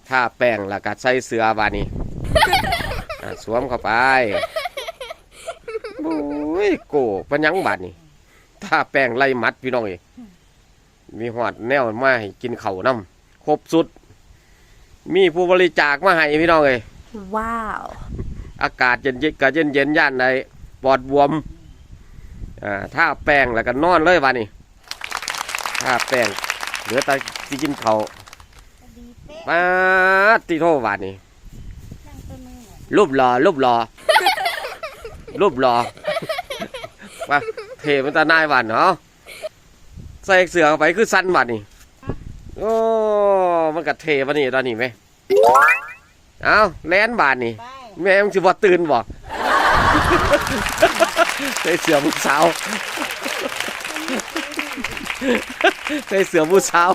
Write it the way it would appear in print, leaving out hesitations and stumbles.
ทาแป้งแล้วก็ใส่เสื้อบาดนี้สวมเข้าไปโอ้ยโก้ปัญญังบาดนี้ทาแป้งไล่มัดพี่น้องเอ้ยมีหอดแนวมาให้กินข้าวน้ำครบสุดมีผู้บริจาคมาให้พี่น้องเอ้ยว้าวอากาศเย็นก็เย็นย่านใดปอดบวมทาแป้งแล้วก็นอนเลยบาดนี้ทาแป้งเหลือแต่สิกินข้าวมาตีโทบาดนี้รูปหล่อมาเทมันตาหน้าบาดเนาะใส่เสื้อเข้าไปคือสั้นบาดนี้โอ้มันก็เทบาดนี้ตอนนี้ไหมเอาแล่นบาดนี้แม่มึงสิบ่ตื่นบ่ใส่เสื้อผู้สาวใส่เสื้อผู้สาว